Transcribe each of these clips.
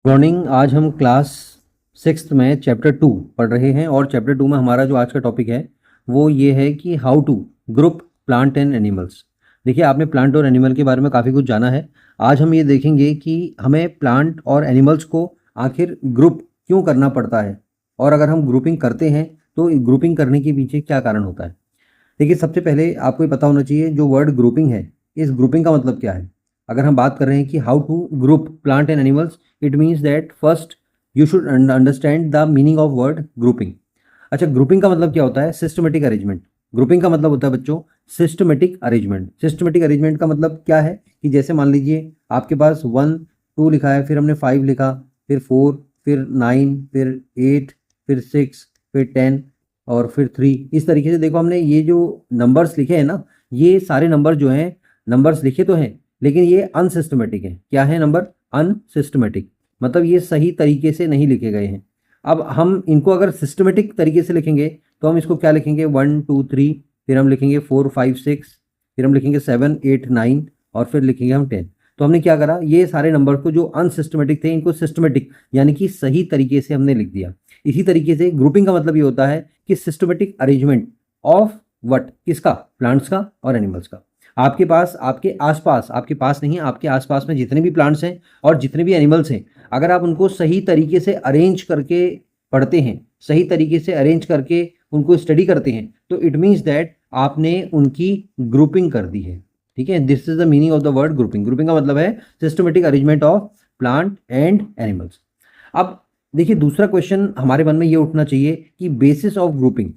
Morning. आज हम class sixth में चैप्टर 2 पढ़ रहे हैं और चैप्टर 2 में हमारा जो आज का टॉपिक है वो ये है कि how to group plant and animals. देखिए, आपने प्लांट और एनिमल के बारे में काफ़ी कुछ जाना है। आज हम ये देखेंगे कि हमें प्लांट और एनिमल्स को आखिर ग्रुप क्यों करना पड़ता है और अगर हम ग्रुपिंग करते हैं तो ग्रुपिंग करने के पीछे क्या कारण होता है। देखिए, सबसे पहले आपको ये पता होना चाहिए जो वर्ड ग्रुपिंग है, इस ग्रुपिंग का मतलब क्या है। अगर हम बात कर रहे हैं कि how to group plant and animals, it means that first you should understand the meaning of word grouping. अच्छा, ग्रुपिंग का मतलब क्या होता है? Systematic arrangement. ग्रुपिंग का मतलब होता है बच्चों सिस्टमेटिक अरेंजमेंट। सिस्टमेटिक अरेंजमेंट का मतलब क्या है कि जैसे मान लीजिए आपके पास 1 2 लिखा है, फिर हमने 5 लिखा, फिर 4, फिर 9, फिर 8, फिर 6, फिर 10 और फिर 3। इस तरीके से देखो, हमने ये जो नंबर्स लिखे हैं ना, ये सारे नंबर जो हैं, नंबर्स लिखे तो हैं लेकिन ये अनसिस्टमेटिक है। क्या है नंबर? अनसिस्टमेटिक। मतलब ये सही तरीके से नहीं लिखे गए हैं। अब हम इनको अगर सिस्टमेटिक तरीके से लिखेंगे तो हम इसको क्या लिखेंगे? 1 2 3, फिर हम लिखेंगे 4 5 6, फिर हम लिखेंगे 7 8 9 और फिर लिखेंगे हम 10। तो हमने क्या करा, ये सारे नंबर को जो अनसिस्टमेटिक थे इनको सिस्टमेटिक यानी कि सही तरीके से हमने लिख दिया। इसी तरीके से ग्रुपिंग का मतलब ये होता है कि सिस्टमेटिक अरेंजमेंट ऑफ व्हाट, किसका? प्लांट्स का और एनिमल्स का। आपके पास, आपके आसपास, आपके पास नहीं, आपके आसपास में जितने भी प्लांट्स हैं और जितने भी एनिमल्स हैं, अगर आप उनको सही तरीके से अरेंज करके पढ़ते हैं, सही तरीके से अरेंज करके उनको स्टडी करते हैं, तो इट मीन्स दैट आपने उनकी ग्रुपिंग कर दी है। ठीक है, this is the meaning of the word grouping. Grouping का मतलब है systematic arrangement of plant and animals. अब देखिए, दूसरा क्वेश्चन हमारे मन में ये उठना चाहिए कि बेसिस ऑफ ग्रुपिंग।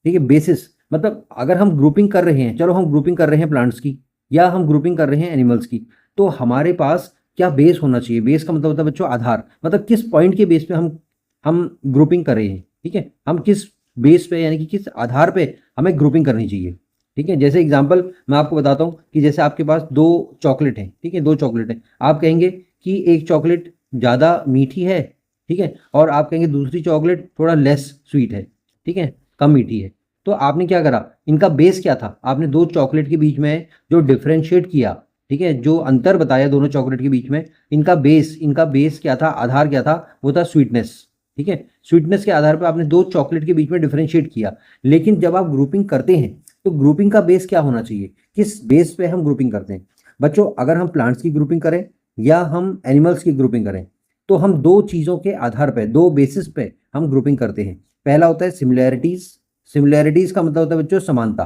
ठीक है, बेसिस मतलब अगर हम ग्रुपिंग कर रहे हैं, चलो हम ग्रुपिंग कर रहे हैं प्लांट्स की या हम ग्रुपिंग कर रहे हैं एनिमल्स की, तो हमारे पास क्या बेस होना चाहिए? बेस का मतलब होता है बच्चों आधार। मतलब किस पॉइंट के बेस पे हम ग्रुपिंग कर रहे हैं। ठीक है, हम किस बेस पे यानी कि किस आधार पे हमें ग्रुपिंग करनी चाहिए। ठीक है, जैसे एग्जांपल मैं आपको बताता हूँ कि जैसे आपके पास 2 चॉकलेट हैं। ठीक है, 2 चॉकलेट हैं। आप कहेंगे कि एक चॉकलेट ज़्यादा मीठी है, ठीक है, और आप कहेंगे दूसरी चॉकलेट थोड़ा लेस स्वीट है, ठीक है, कम मीठी है। तो आपने क्या करा, इनका बेस क्या था? आपने 2 चॉकलेट के बीच में जो डिफरेंशिएट किया, ठीक है, जो अंतर बताया दोनों चॉकलेट के बीच में, इनका बेस क्या था, आधार क्या था? वो था स्वीटनेस। ठीक है, स्वीटनेस के आधार पर आपने 2 चॉकलेट के बीच में डिफरेंशिएट किया। लेकिन जब आप ग्रुपिंग करते हैं तो ग्रुपिंग का बेस क्या होना चाहिए? किस बेस पे हम ग्रुपिंग करते हैं? बच्चों, अगर हम प्लांट्स की ग्रुपिंग करें या हम एनिमल्स की ग्रुपिंग करें, तो हम 2 चीज़ों के आधार पे, 2 बेसिस पे हम ग्रुपिंग करते हैं। पहला होता है सिमिलैरिटीज। सिमिलैरिटीज का मतलब होता है बच्चों समानता।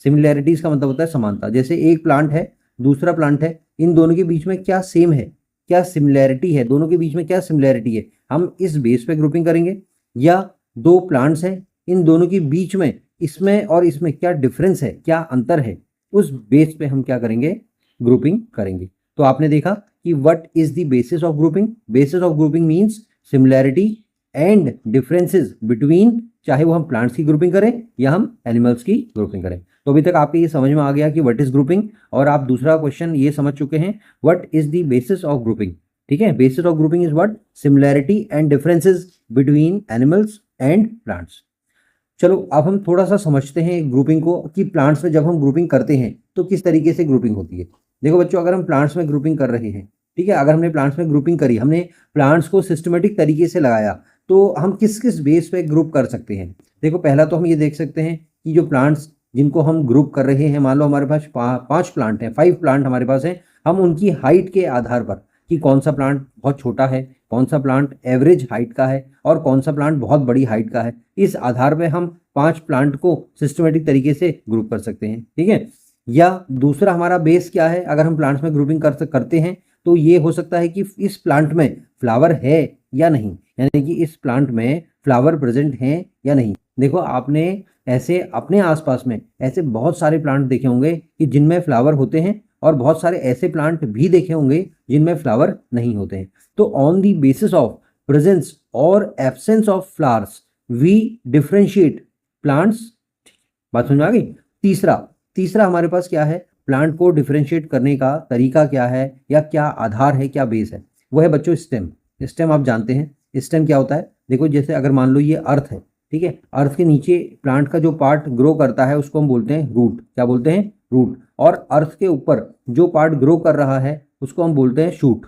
सिमिलैरिटीज का मतलब होता है समानता। जैसे एक प्लांट है, दूसरा प्लांट है, इन दोनों के बीच में क्या सेम है, क्या सिमिलैरिटी है, दोनों के बीच में क्या सिमिलैरिटी है, हम इस बेस पे ग्रुपिंग करेंगे। या 2 प्लांट्स हैं, इन दोनों के बीच में, इसमें और इसमें क्या डिफरेंस है, क्या अंतर है, उस बेस पे हम क्या करेंगे? ग्रुपिंग करेंगे। तो आपने देखा कि what is the basis of grouping. Basis of grouping means similarity and differences between, चाहे वो हम प्लांट्स की ग्रुपिंग करें या हम एनिमल्स की ग्रुपिंग करें। तो अभी तक आपको ये समझ में आ गया कि व्हाट इज ग्रुपिंग, और आप दूसरा क्वेश्चन ये समझ चुके हैं what is the basis of grouping. ठीक है, basis of grouping is what? Similarity and differences between animals and plants. चलो अब हम थोड़ा सा समझते हैं ग्रुपिंग को कि प्लांट्स में जब हम ग्रुपिंग करते हैं तो किस तरीके से ग्रुपिंग होती है। देखो बच्चों, अगर हम प्लांट्स में ग्रुपिंग कर रहे हैं, ठीक है, अगर हमने प्लांट्स में ग्रुपिंग करी, हमने प्लांट्स को सिस्टमेटिक तरीके से लगाया, तो हम किस किस बेस पे ग्रुप कर सकते हैं। देखो, पहला तो हम ये देख सकते हैं कि जो प्लांट्स जिनको हम ग्रुप कर रहे हैं, मान लो हमारे पास 5 प्लांट हैं, 5 प्लांट हमारे पास हैं, हम उनकी हाइट के आधार पर कि कौन सा प्लांट बहुत छोटा है, कौन सा प्लांट एवरेज हाइट का है और कौन सा प्लांट बहुत बड़ी हाइट का है, इस आधार पर हम 5 प्लांट को सिस्टमेटिक तरीके से ग्रुप कर सकते हैं। ठीक है, या दूसरा हमारा बेस क्या है, अगर हम प्लांट्स में ग्रुपिंग करते हैं तो ये हो सकता है कि इस प्लांट में फ्लावर है या नहीं, यानी कि इस प्लांट में फ्लावर प्रेजेंट हैं या नहीं। देखो, आपने ऐसे अपने आसपास में ऐसे बहुत सारे प्लांट देखे होंगे कि जिनमें फ्लावर होते हैं और बहुत सारे ऐसे प्लांट भी देखे होंगे जिनमें फ्लावर नहीं होते हैं। तो on the basis of presence और absence of flowers we differentiate plants. बात समझ में आ गई? तीसरा तीसरा हमारे पास क्या है, प्लांट को डिफरेंशिएट करने का तरीका क्या है या क्या आधार है, क्या बेस है, वो है बच्चों स्टेम। स्टेम आप जानते हैं, स्टेम क्या होता है? देखो, जैसे अगर मान लो ये अर्थ है, ठीक है, अर्थ के नीचे प्लांट का जो पार्ट ग्रो करता है उसको हम बोलते हैं रूट। क्या बोलते हैं? रूट। और अर्थ के ऊपर जो पार्ट ग्रो कर रहा है उसको हम बोलते हैं शूट।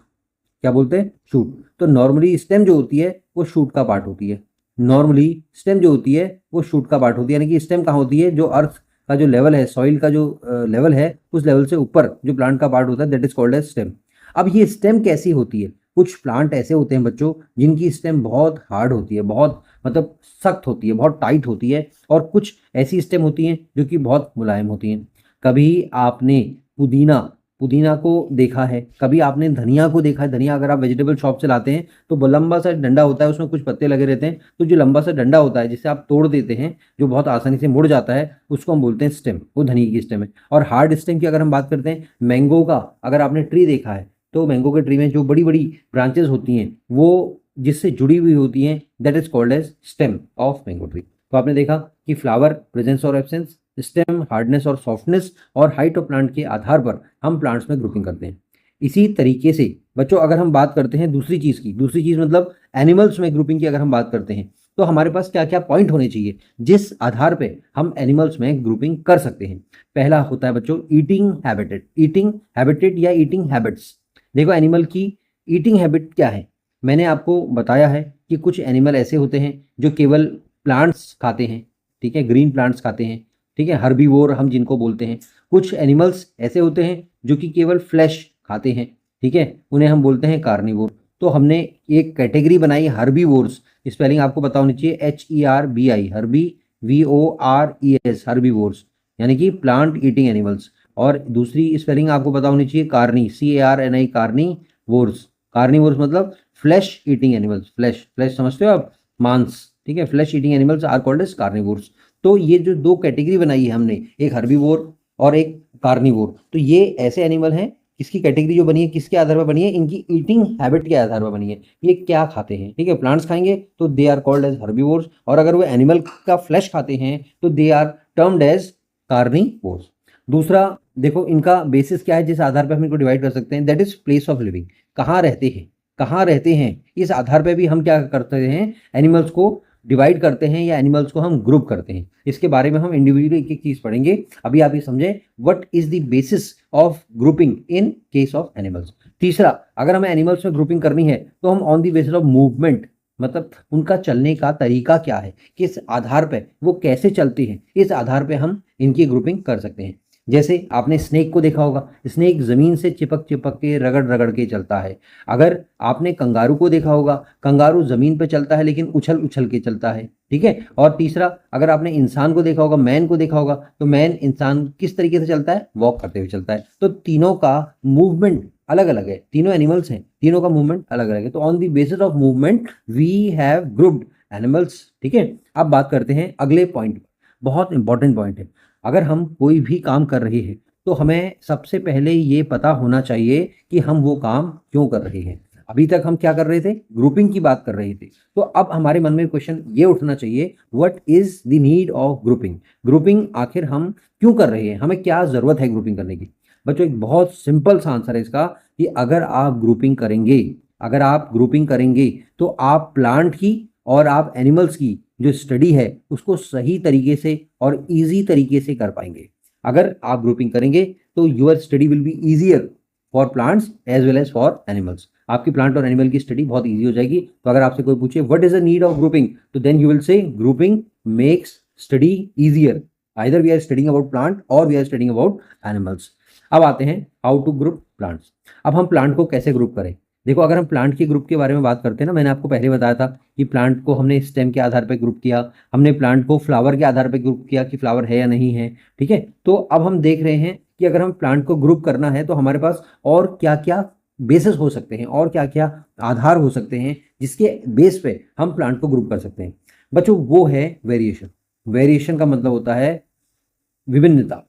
क्या बोलते हैं, शूट। तो नॉर्मली स्टेम जो होती है वो शूट का पार्ट होती है, नॉर्मली स्टेम जो होती है वो शूट का पार्ट होती है। यानी कि स्टेम कहाँ होती है, जो अर्थ का जो लेवल है, सॉइल का जो लेवल है, उस लेवल से ऊपर जो प्लांट का पार्ट होता है, that is called as stem. अब ये स्टेम कैसी होती है, कुछ प्लांट ऐसे होते हैं बच्चों जिनकी स्टेम बहुत हार्ड होती है, बहुत मतलब सख्त होती है, बहुत टाइट होती है, और कुछ ऐसी स्टेम होती हैं जो कि बहुत मुलायम होती हैं। कभी आपने पुदीना पुदीना को देखा है, कभी आपने धनिया को देखा है। धनिया अगर आप वेजिटेबल शॉप से लाते हैं तो वो लंबा सा डंडा होता है, उसमें कुछ पत्ते लगे रहते हैं, तो जो लंबा सा डंडा होता है जिसे आप तोड़ देते हैं, जो बहुत आसानी से मुड़ जाता है, उसको हम बोलते हैं स्टेम, वो धनिया की स्टेम है। और हार्ड स्टेम की अगर हम बात करते हैं, मैंगो का अगर आपने ट्री देखा है तो मैंगो के ट्री में जो बड़ी बड़ी ब्रांचेस होती हैं वो जिससे जुड़ी हुई होती हैं, that is called as stem of mango tree. तो आपने देखा कि फ्लावर, प्रेजेंस और एब्सेंस, स्टेम, हार्डनेस और सॉफ्टनेस और हाइट ऑफ प्लांट के आधार पर हम प्लांट्स में ग्रुपिंग करते हैं। इसी तरीके से बच्चों अगर हम बात करते हैं दूसरी चीज़ की, दूसरी चीज़ मतलब एनिमल्स में ग्रुपिंग की अगर हम बात करते हैं, तो हमारे पास क्या क्या पॉइंट होने चाहिए जिस आधार पे हम एनिमल्स में ग्रुपिंग कर सकते हैं। पहला होता है बच्चों ईटिंग हैबिटेट, ईटिंग हैबिटेट या ईटिंग हैबिट्स। देखो एनिमल की ईटिंग हैबिट क्या है, मैंने आपको बताया है कि कुछ एनिमल ऐसे होते हैं जो केवल प्लांट्स खाते हैं, ठीक है, ग्रीन प्लांट्स खाते हैं, ठीक है, हर्बीवोर हम जिनको बोलते हैं। कुछ एनिमल्स ऐसे होते हैं जो कि केवल फ्लैश खाते हैं, ठीक है, उन्हें हम बोलते हैं कार्निवोर। तो हमने एक कैटेगरी बनाई हर्बीवोर्स, स्पेलिंग आपको पता होनी चाहिए, HERBI, हर्बी, VORES, हर्बीवोर्स, यानी कि प्लांट ईटिंग एनिमल्स। और दूसरी स्पेलिंग आपको पता होनी चाहिए कार्नी, CARNI, कार्निवोर्स। कार्निवोर्स मतलब flesh eating animals, flesh flesh समझते हो आप, मांस, ठीक है, flesh eating animals are called as carnivores. तो ये जो दो कैटेगरी बनाई है हमने, एक हर्बीवोर और एक कार्निवोर, तो ये ऐसे एनिमल हैं, इसकी कैटेगरी जो बनी है किसके आधार पर बनी है, इनकी ईटिंग हैबिट के आधार पर बनी है, ये क्या खाते हैं, ठीक है, प्लांट्स खाएंगे तो they are called as herbivores, और अगर वो एनिमल का फ्लैश खाते हैं तो they are termed as carnivores. दूसरा देखो इनका बेसिस क्या है जिस आधार पर हम इनको डिवाइड कर सकते हैं, that is place of living, कहाँ रहते हैं, कहाँ रहते हैं, इस आधार पर भी हम क्या करते हैं, एनिमल्स को डिवाइड करते हैं या एनिमल्स को हम ग्रुप करते हैं। इसके बारे में हम इंडिविजुअली एक एक चीज पढ़ेंगे। अभी आप ये समझें what is the basis of grouping in case of animals. तीसरा, अगर हमें एनिमल्स में ग्रुपिंग करनी है तो हम on the basis of movement, मतलब उनका चलने का तरीका क्या है, किस आधार पर वो कैसे चलते हैं, इस आधार पर हम इनकी ग्रुपिंग कर सकते हैं। जैसे आपने स्नेक को देखा होगा, स्नेक जमीन से चिपक चिपक के रगड़ रगड़ के चलता है। अगर आपने कंगारू को देखा होगा, कंगारू जमीन पे चलता है लेकिन उछल उछल के चलता है, ठीक है। और तीसरा, अगर आपने इंसान को देखा होगा, मैन को देखा होगा, तो मैन इंसान किस तरीके से चलता है, वॉक करते हुए चलता है। तो तीनों का मूवमेंट अलग अलग है, तीनों एनिमल्स हैं, तीनों का मूवमेंट अलग अलग है। तो on the basis of movement we have grouped animals, ठीक है। अब बात करते हैं अगले पॉइंट, बहुत इंपॉर्टेंट पॉइंट है। अगर हम कोई भी काम कर रहे हैं तो हमें सबसे पहले ये पता होना चाहिए कि हम वो काम क्यों कर रहे हैं। अभी तक हम क्या कर रहे थे, ग्रुपिंग की बात कर रहे थे, तो अब हमारे मन में क्वेश्चन ये उठना चाहिए, what is the need of grouping. Grouping आखिर हम क्यों कर रहे हैं, हमें क्या जरूरत है ग्रुपिंग करने की। बच्चों एक बहुत सिंपल सा आंसर है इसका, कि अगर आप ग्रुपिंग करेंगे, अगर आप ग्रुपिंग करेंगे तो आप प्लांट की और आप एनिमल्स की जो स्टडी है उसको सही तरीके से और इजी तरीके से कर पाएंगे। अगर आप ग्रुपिंग करेंगे तो your study will be easier for plants as well as for animals. आपकी प्लांट और एनिमल की स्टडी बहुत इजी हो जाएगी। तो अगर आपसे कोई पूछे what is the need of grouping, तो then you will say grouping makes study easier, either we are studying about plant और we are studying about animals. अब आते हैं हाउ टू ग्रुप प्लांट्स। अब हम प्लांट को कैसे ग्रुप करें। देखो अगर हम प्लांट के ग्रुप के बारे में बात करते हैं ना, मैंने आपको पहले बताया था कि प्लांट को हमने स्टेम के आधार पर ग्रुप किया, हमने प्लांट को फ्लावर के आधार पर ग्रुप किया कि फ्लावर है या नहीं है, ठीक है। तो अब हम देख रहे हैं कि अगर हम प्लांट को ग्रुप करना है तो हमारे पास और क्या क्या बेसिस हो सकते हैं और क्या क्या आधार हो सकते हैं जिसके बेस पे हम प्लांट को ग्रुप कर सकते हैं। बच्चों वो है वेरिएशन। वेरिएशन का मतलब होता है विभिन्नता।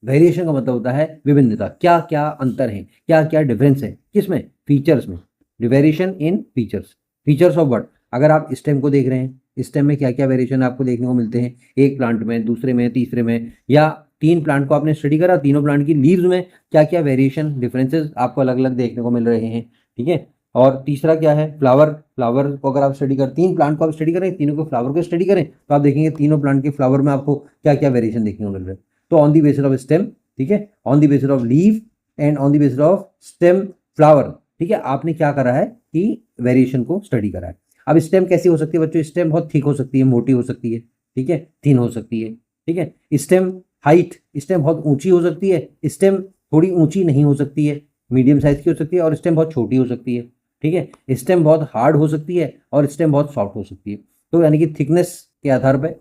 वेरिएशन का मतलब होता है विभिन्नता, क्या क्या अंतर है, क्या क्या डिफरेंस है, किसमें, फीचर्स में। Variation in features, features of what. अगर आप स्टेम को देख रहे हैं, स्टेम में क्या क्या वेरिएशन आपको देखने को मिलते हैं, एक प्लांट में, दूसरे में, तीसरे में, या 3 प्लांट को आपने स्टडी करा, तीनों प्लांट की लीव्स में क्या क्या वेरिएशन डिफरेंसेस आपको अलग अलग देखने को मिल रहे हैं, ठीक है। और तीसरा क्या है, फ्लावर। फ्लावर को अगर आप स्टडी कर, 3 प्लांट को आप स्टडी करें, तीनों को फ्लावर को स्टडी करें, तो आप देखेंगे तीनों प्लांट के फ्लावर में आपको क्या क्या वेरिएशन देखने को मिल रहे हैं। तो on the basis of stem, ठीक है, on the basis of leave and on the basis of stem flower, ठीक है, आपने क्या करा है कि वेरिएशन को स्टडी करा है। अब स्टेम कैसी हो सकती है बच्चों? स्टेम बहुत थिक हो सकती है, मोटी हो सकती है, ठीक है, थिन हो सकती है, ठीक है। स्टेम हाइट, स्टेम बहुत ऊंची हो सकती है, स्टेम थोड़ी ऊंची नहीं हो सकती है, मीडियम साइज की हो सकती है, और स्टेम बहुत छोटी हो सकती है, ठीक है। स्टेम बहुत हार्ड हो सकती है और स्टेम बहुत सॉफ्ट हो सकती है। तो यानी कि थिकनेस के आधार पर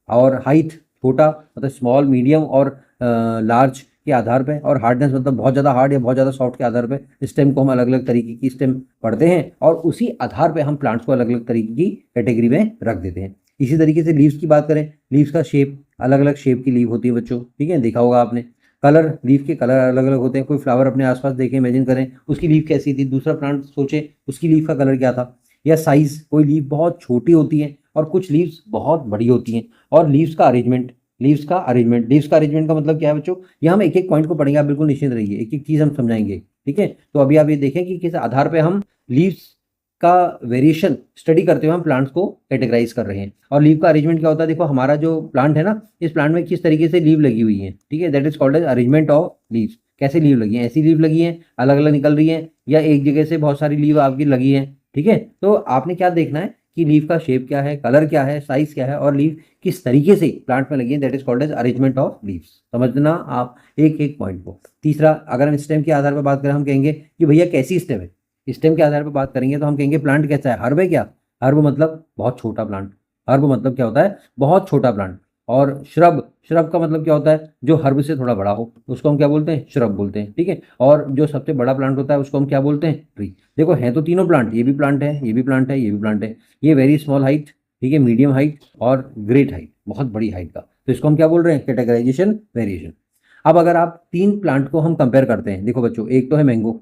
और हाइट छोटा मतलब स्मॉल, मीडियम और लार्ज के आधार पे, और हार्डनेस मतलब बहुत ज़्यादा हार्ड या बहुत ज़्यादा सॉफ्ट के आधार पे स्टेम को हम अलग अलग तरीके की स्टेम पढ़ते हैं, और उसी आधार पे हम प्लांट्स को अलग अलग तरीके की कैटेगरी में रख देते हैं। इसी तरीके से लीव्स की बात करें, लीव्स का शेप, अलग अलग शेप की लीव होती है बच्चों, ठीक है, देखा होगा आपने। कलर, लीव के कलर अलग अलग होते हैं। कोई फ्लावर अपने आसपास देखें, इमेजिन करें उसकी लीव कैसी थी, दूसरा प्लांट सोचें उसकी लीव का कलर क्या था। या साइज, कोई लीव बहुत छोटी होती है और कुछ लीव्स बहुत बड़ी होती हैं। और लीव्स का अरेंजमेंट, लीव्स का अरेंजमेंट का मतलब क्या है बच्चों? ये हम एक एक पॉइंट को पढ़ेंगे, आप बिल्कुल निश्चिंत रहिए, एक एक चीज़ हम समझाएंगे, ठीक है। तो अभी आप ये देखें कि किस आधार पे हम लीव्स का वेरिएशन स्टडी करते हुए हम प्लांट्स को कैटेगराइज कर रहे हैं। और लीव का अरेंजमेंट क्या होता है? देखो हमारा जो प्लांट है ना, इस प्लांट में किस तरीके से लीव लगी हुई है, ठीक है, that is called as arrangement of leaves. कैसे लीव लगी है? ऐसी लीव लगी है, अलग अलग निकल रही है, या एक जगह से बहुत सारी लीव आपकी लगी है, ठीक है। तो आपने क्या देखना है कि लीव का शेप क्या है, कलर क्या है, साइज क्या है, और लीव किस तरीके से प्लांट में लगी है, that is called as arrangement of leaves. समझना आप एक एक पॉइंट को। तीसरा, अगर हम स्टेम के आधार पर बात करें, हम कहेंगे कि भैया कैसी स्टेम है। स्टेम के आधार पर बात करेंगे तो हम कहेंगे प्लांट कैसा है, हर्ब है क्या? हर्ब मतलब बहुत छोटा प्लांट। हर्ब मतलब क्या होता है? बहुत छोटा प्लांट। और श्रब, श्रब का मतलब क्या होता है? जो हर्ब से थोड़ा बड़ा हो, उसको हम क्या बोलते हैं? श्रब बोलते हैं, ठीक है। और जो सबसे बड़ा प्लांट होता है उसको हम क्या बोलते हैं? ट्री। देखो हैं तो तीनों प्लांट, ये भी प्लांट है, ये भी प्लांट है, ये भी प्लांट है। ये वेरी स्मॉल हाइट, ठीक है, मीडियम हाइट और ग्रेट हाइट, बहुत बड़ी हाइट का। तो इसको हम क्या बोल रहे हैं? Categorization variation. अब अगर आप तीन प्लांट को हम कंपेयर करते हैं, देखो बच्चों, एक तो है मैंगो,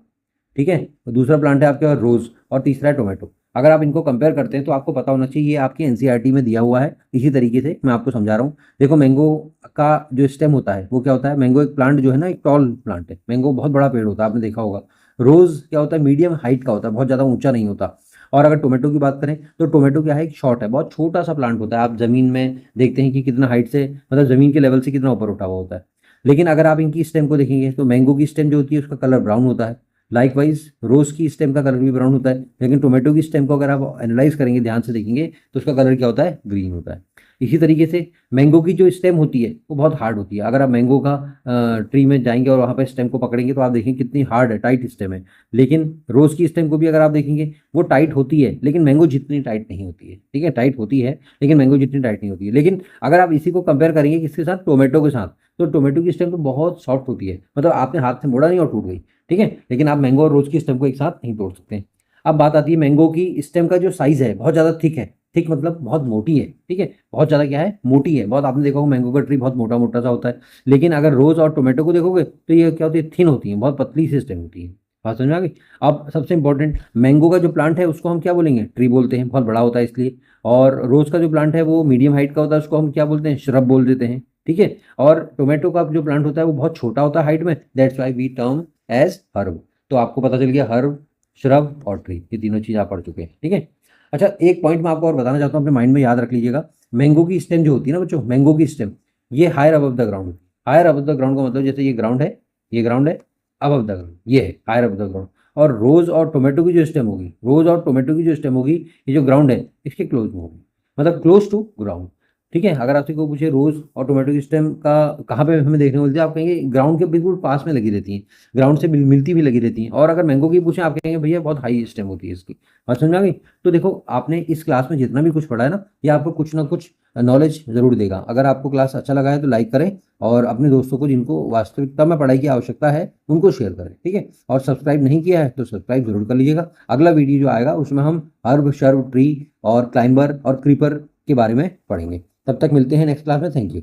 ठीक है, और दूसरा प्लांट है आपके पास रोज, और तीसरा है टोमेटो। अगर आप इनको कंपेयर करते हैं तो आपको पता होना चाहिए, ये आपकी एनसीईआरटी में दिया हुआ है। इसी तरीके से मैं आपको समझा रहा हूँ। देखो मैंगो का जो स्टेम होता है वो क्या होता है? मैंगो एक प्लांट जो है ना, एक टॉल प्लांट है। मैंगो बहुत बड़ा पेड़ होता है, आपने देखा होगा। रोज क्या होता है? मीडियम हाइट का होता है, बहुत ज़्यादा ऊंचा नहीं होता। और अगर टोमेटो की बात करें तो टोमेटो क्या है? एक शॉर्ट है, बहुत छोटा सा प्लांट होता है। आप जमीन में देखते हैं कि कितना हाइट से, मतलब जमीन के लेवल से कितना ऊपर उठा हुआ होता है। लेकिन अगर आप इनकी स्टेम को देखेंगे तो मैंगो की स्टेम जो होती है उसका कलर ब्राउन होता है। लाइकवाइज रोज की स्टेम का कलर भी ब्राउन होता है। लेकिन टोमेटो की स्टेम को अगर आप एनालाइज करेंगे, ध्यान से देखेंगे, तो उसका कलर क्या होता है? ग्रीन होता है। इसी तरीके से मैंगो की जो स्टेम होती है वो बहुत हार्ड होती है। अगर आप मैंगो का ट्री में जाएंगे और वहाँ पर स्टेम को पकड़ेंगे तो आप देखेंगे कितनी हार्ड है, टाइट स्टेम है। लेकिन रोज की स्टेम को भी अगर आप देखेंगे, वो टाइट होती है, लेकिन मैंगो जितनी टाइट नहीं होती है, ठीक है, टाइट होती है लेकिन मैंगो जितनी टाइट नहीं होती है। लेकिन अगर आप इसी को कंपेयर करेंगे किसके साथ? टोमेटो के साथ, तो टोमेटो की स्टेम तो बहुत सॉफ्ट होती है, मतलब आपने हाथ से मोड़ा नहीं और टूट गई, ठीक है। लेकिन आप मैंगो और रोज की स्टेम को एक साथ नहीं तोड़ सकते। अब बात आती है मैंगो की स्टेम का जो साइज है, बहुत ज़्यादा थिक है। थिक मतलब बहुत मोटी है, ठीक है, बहुत ज़्यादा क्या है? मोटी है बहुत। आपने देखा होगा मैंगो का ट्री बहुत मोटा मोटा सा होता है। लेकिन अगर रोज और टोमेटो को देखोगे तो ये क्या होती है? थिन होती है, बहुत पतली सी स्टेम होती है। बात समझ में आ गई? अब सबसे इंपॉर्टेंट, मैंगो का जो प्लांट है उसको हम क्या बोलेंगे? ट्री बोलते हैं, बहुत बड़ा होता है इसलिए। और रोज का जो प्लांट है वो मीडियम हाइट का होता है, उसको हम क्या बोलते हैं? श्रब बोल देते हैं, ठीक है। और टोमेटो का जो प्लांट होता है वो बहुत छोटा होता है हाइट में, that's why we term as herb. तो आपको पता चल गया, हर्ब, श्रब और ट्री, ये तीनों चीज़ आप पढ़ चुके हैं, ठीक है। अच्छा, एक पॉइंट मैं आपको और बताना चाहता हूँ, अपने माइंड में याद रख लीजिएगा। मैंगो की स्टेम जो होती है ना बच्चों, मैंगो की स्टेम ये higher above the ground. Higher above the ground का मतलब जैसे ये ग्राउंड है, ये ग्राउंड है, अबव द ग्राउंड ये है हायर अबव द ग्राउंड। और रोज और टोमेटो की जो स्टेम होगी, रोज और टोमेटो की जो स्टेम होगी, ये जो ग्राउंड है इसके क्लोज में होगी, मतलब क्लोज टू ग्राउंड, ठीक है। अगर आपसे कोई पूछे रोज और टोमेटो की स्टेम का कहाँ पे हमें देखने को मिलती है, आप कहेंगे ग्राउंड के बिल्कुल पास में लगी रहती हैं, ग्राउंड से मिलती भी लगी रहती हैं। और अगर मैंगो की पूछें, आप कहेंगे भैया बहुत हाई स्टेम होती है इसकी। बात समझ आ गई? तो देखो, आपने इस क्लास में जितना भी कुछ पढ़ा है ना, ये आपको कुछ ना कुछ नॉलेज जरूर देगा। अगर आपको क्लास अच्छा लगा है तो लाइक करें, और अपने दोस्तों को जिनको वास्तविकता में पढ़ाई की आवश्यकता है उनको शेयर करें, ठीक है। और सब्सक्राइब नहीं किया है तो सब्सक्राइब जरूर कर लीजिएगा। अगला वीडियो जो आएगा उसमें हम हर्ब, शर्ब, ट्री और क्लाइंबर और क्रीपर के बारे में पढ़ेंगे। तब तक मिलते हैं नेक्स्ट क्लास में। Thank you.